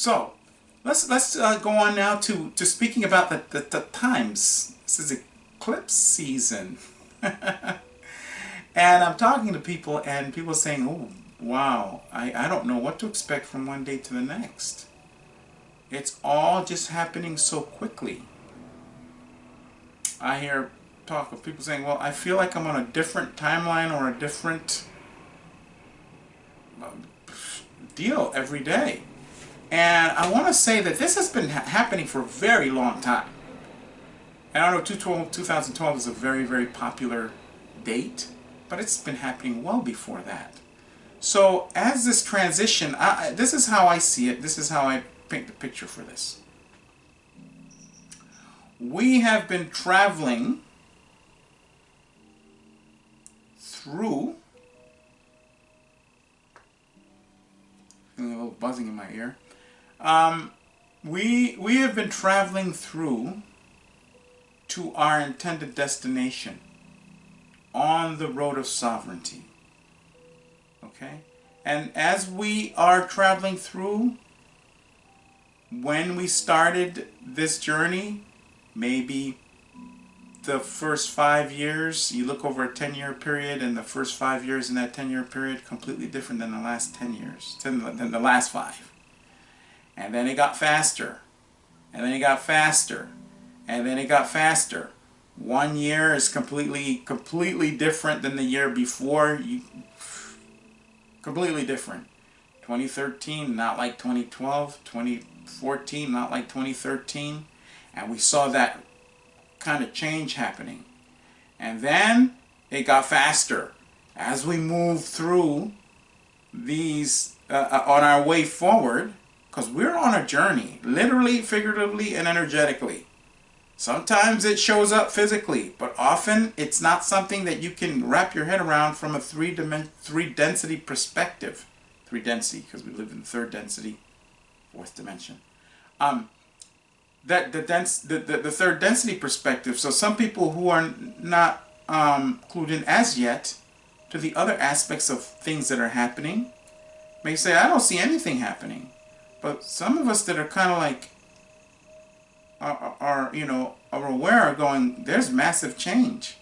So let's go on now to speaking about the times. This is eclipse season, and I'm talking to people, and people are saying, "Oh, wow, I don't know what to expect from one day to the next. It's all just happening so quickly." I hear talk of people saying, "Well, I feel like I'm on a different timeline or a different deal every day." And I want to say that this has been happening for a very long time. And I know 2012 is a very, very popular date, but it's been happening well before that. So as this transition, this is how I see it. This is how I paint the picture for this. We have been traveling through, a little buzzing in my ear. We have been traveling through to our intended destination on the road of sovereignty. Okay? And as we are traveling through, when we started this journey, maybe the first 5 years, you look over a 10-year period, and the first 5 years in that 10-year period completely different than the last 10 years, than the last 5. And then it got faster, and then it got faster, and then it got faster. 1 year is completely different than the year before. Completely different. 2013, not like 2012. 2014, not like 2013. And we saw that kind of change happening. And then it got faster. As we moved through these, on our way forward, because we're on a journey, literally, figuratively, and energetically. Sometimes it shows up physically, but often it's not something that you can wrap your head around from a three density perspective. 3 density, because we live in 3rd density, 4th dimension. The 3rd density perspective. So some people who are not clued in as yet to the other aspects of things that are happening may say, "I don't see anything happening." But some of us that are kind of like are aware of going, there's massive change.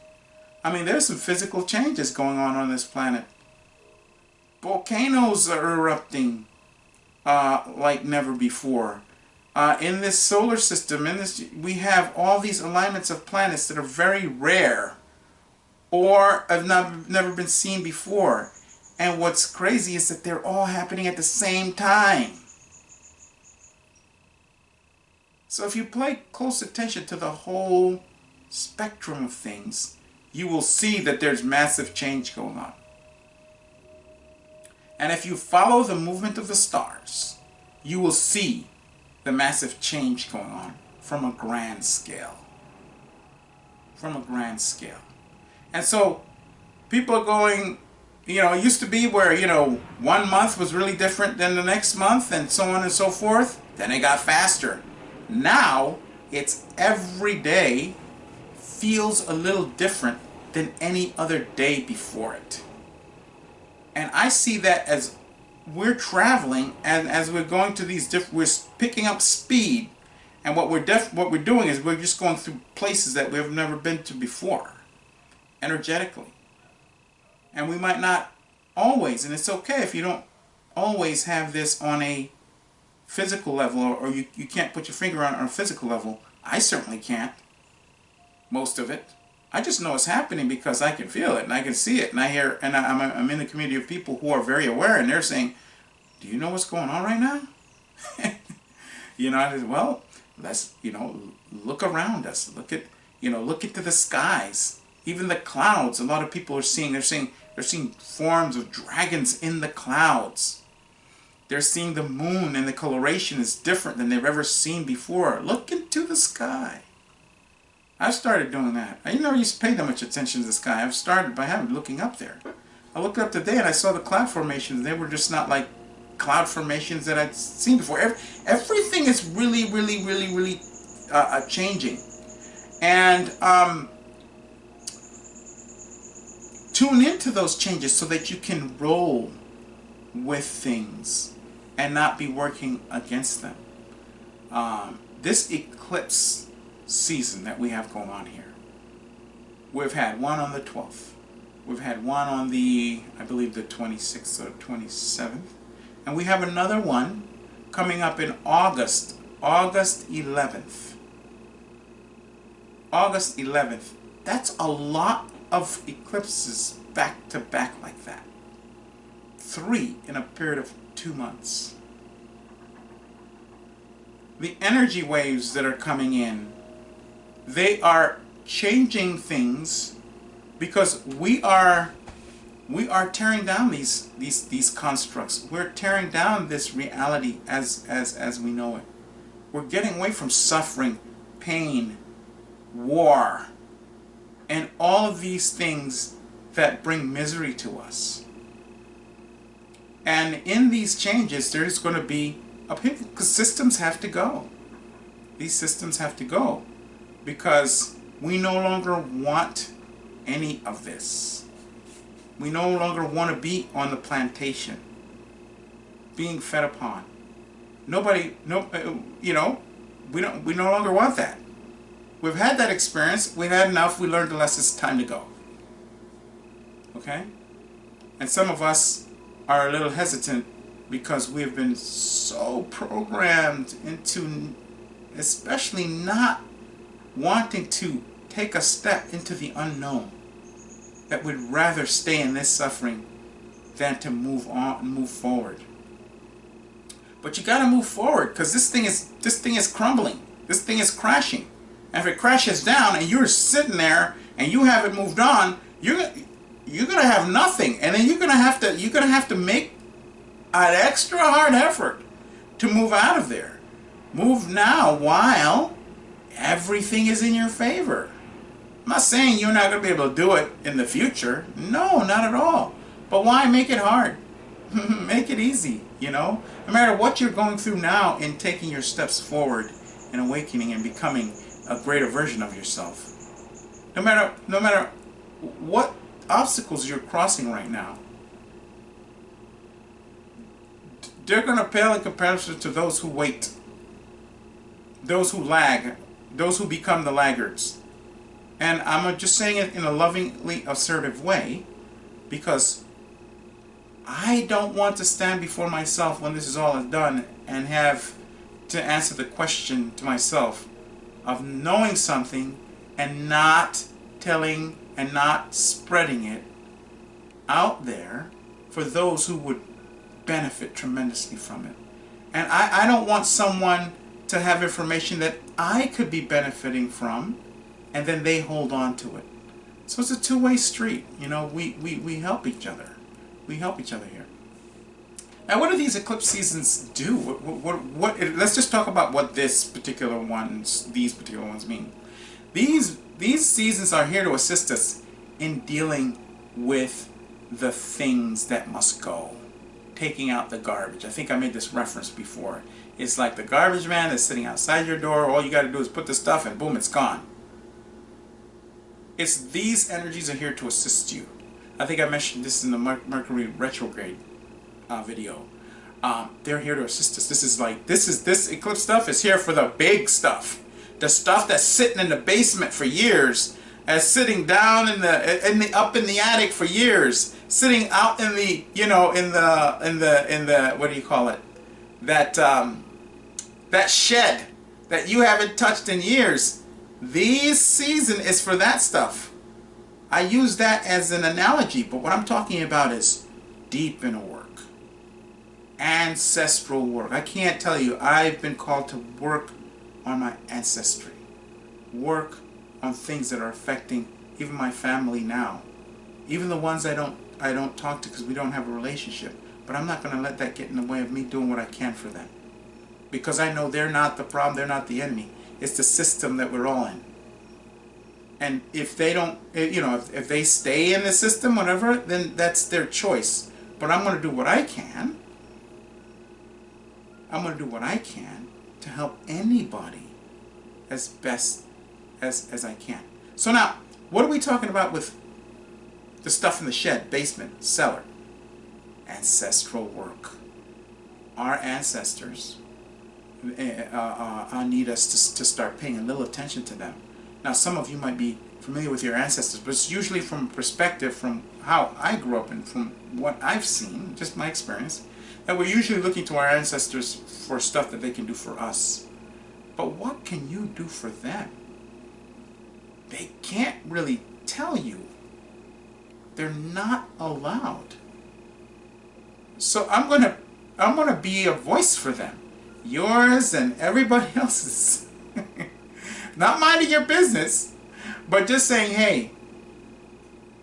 I mean, there's some physical changes going on this planet. Volcanoes are erupting like never before. In this solar system, we have all these alignments of planets that are very rare or have never been seen before. And what's crazy is that they're all happening at the same time. So if you pay close attention to the whole spectrum of things, you will see that there's massive change going on. And if you follow the movement of the stars, you will see the massive change going on from a grand scale. From a grand scale. And so people are going, it used to be where, 1 month was really different than the next month and so on and so forth. Then it got faster. Now, it's every day feels a little different than any other day before it. And I see that as we're traveling, and as we're going to these we're picking up speed, and what we're doing is we're just going through places that we've never been to before, energetically. And we might not always, and it's okay if you don't always have this on a physical level, or you can't put your finger on a physical level. I certainly can't. Most of it. I just know it's happening because I can feel it and I can see it, and I hear, and I'm in the community of people who are very aware, and they're saying, "Do you know what's going on right now?" I said, well, let's look around us. Look into the skies, even the clouds. A lot of people are seeing. They're seeing forms of dragons in the clouds. They're seeing the moon, and the coloration is different than they've ever seen before. Look into the sky. I've started doing that. I never used to pay that much attention to the sky. I've started by looking up there. I looked up today and I saw the cloud formations. They were just not like cloud formations that I'd seen before. Everything is really, really, really, really changing. And tune into those changes so that you can roll with things and not be working against them. This eclipse season that we have going on here, we've had one on the 12th. We've had one on the, I believe, the 26th or 27th. And we have another one coming up in August 11th. August 11th. That's a lot of eclipses back to back like that. 3 in a period of 2 months. The energy waves that are coming in, they are changing things because we are tearing down these constructs. We're tearing down this reality as we know it. We're getting away from suffering, pain, war, and all of these things that bring misery to us. And in these changes, there's going to be upheaval because systems have to go. These systems have to go because we no longer want any of this. We no longer want to be on the plantation, being fed upon. We no longer want that. We've had that experience. We've had enough. We learned the lesson. It's time to go. Okay? And some of us are a little hesitant because we've been so programmed into especially not wanting to take a step into the unknown, that we'd rather stay in this suffering than to move on and move forward. But you got to move forward because this thing is crumbling. This thing is crashing. And if it crashes down and you're sitting there and you haven't moved on, you're gonna have nothing, and then you're gonna have to make an extra hard effort to move out of there. Move now while everything is in your favor. I'm not saying you're not going to be able to do it in the future. No, not at all. But why make it hard? Make it easy, you know? No matter what you're going through now in taking your steps forward and awakening and becoming a greater version of yourself. No matter what obstacles you're crossing right now, they're going to pale in comparison to those who wait, those who lag, those who become the laggards. And I'm just saying it in a lovingly assertive way because I don't want to stand before myself when this is all done and have to answer the question to myself of knowing something and not telling and not spreading it out there for those who would benefit tremendously from it. And I don't want someone to have information that I could be benefiting from and then they hold on to it. So it's a two-way street. You know, we help each other. We help each other here. Now, what do these eclipse seasons do? Let's just talk about what these particular ones mean. These seasons are here to assist us in dealing with the things that must go. Taking out the garbage. I think I made this reference before. It's like the garbage man that's sitting outside your door. All you got to do is put the stuff and boom, it's gone. It's these energies are here to assist you. I think I mentioned this in the Mercury retrograde video. They're here to assist us. This eclipse stuff is here for the big stuff. The stuff that's sitting in the basement for years, as sitting down up in the attic for years, sitting out in the in the what do you call it? That shed that you haven't touched in years. This season is for that stuff. I use that as an analogy, but what I'm talking about is deep inner work, ancestral work. I can't tell you, I've been called to work on my ancestry, work on things that are affecting even my family now, even the ones I don't talk to because we don't have a relationship. But I'm not going to let that get in the way of me doing what I can for them, because I know they're not the problem, they're not the enemy. It's the system that we're all in. And if they don't, if they stay in the system, whatever, then that's their choice. But I'm going to do what I can. I'm going to do what I can to help anybody as best as I can. So now, what are we talking about with the stuff in the shed, basement, cellar? Ancestral work. our ancestors need us to start paying a little attention to them. Now, some of you might be familiar with your ancestors, but it's usually from a perspective from how I grew up and from what I've seen, just my experience, that we're usually looking to our ancestors for stuff that they can do for us. But what can you do for them? They can't really tell you. They're not allowed. So I'm gonna be a voice for them. Yours and everybody else's. Not minding your business, but just saying, hey,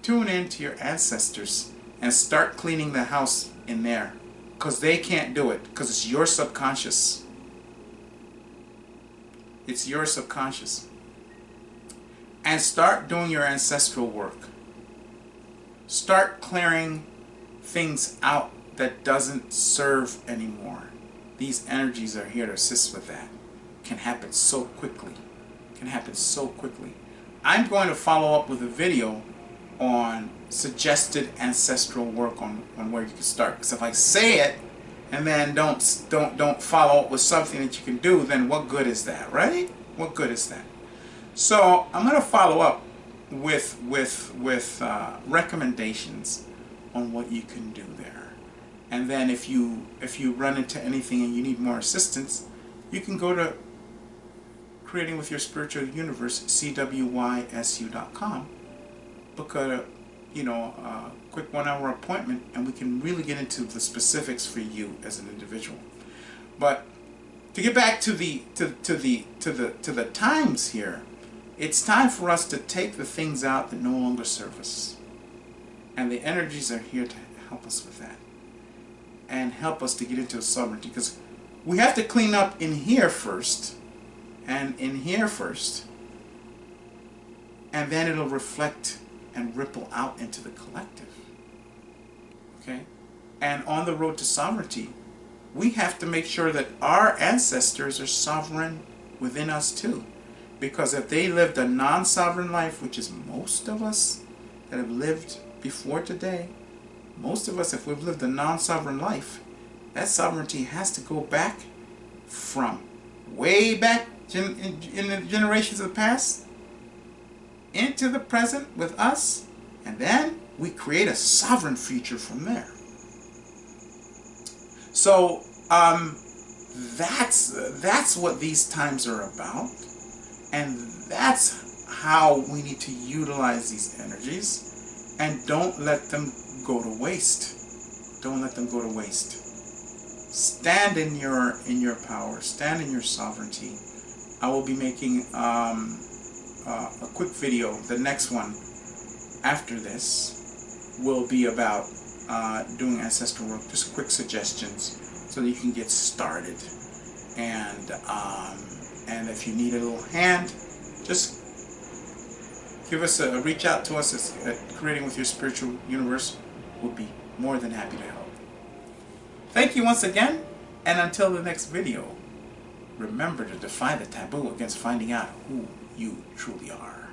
tune in to your ancestors and start cleaning the house in there. Because they can't do it, because it's your subconscious. It's your subconscious. And start doing your ancestral work. Start clearing things out that doesn't serve anymore. These energies are here to assist with that. Can happen so quickly. Can happen so quickly. I'm going to follow up with a video on suggested ancestral work on where you can start. Because if I say it and then don't follow up with something that you can do, then what good is that, right? What good is that? So I'm going to follow up with recommendations on what you can do there. And then if you run into anything and you need more assistance, you can go to Creating with Your Spiritual Universe, CWYSU.com. Book a quick 1-hour appointment, and we can really get into the specifics for you as an individual. But to get back to the times here, it's time for us to take the things out that no longer serve us, and the energies are here to help us with that and help us to get into sovereignty, because we have to clean up in here first and in here first, and then it'll reflect and ripple out into the collective. Okay? And on the road to sovereignty, we have to make sure that our ancestors are sovereign within us too. Because if they lived a non-sovereign life, which is most of us that have lived before today, most of us, if we've lived a non-sovereign life, that sovereignty has to go back from way back in the generations of the past into the present with us, and then we create a sovereign future from there. So that's what these times are about, and that's how we need to utilize these energies, and don't let them go to waste. Don't let them go to waste. Stand in your power. Stand in your sovereignty. I will be making a quick video. The next one after this will be about doing ancestral work. Just quick suggestions so that you can get started. And if you need a little hand, just give us reach out to us at Creating with Your Spiritual Universe. We'll be more than happy to help. Thank you once again, and until the next video, remember to defy the taboo against finding out who you truly are.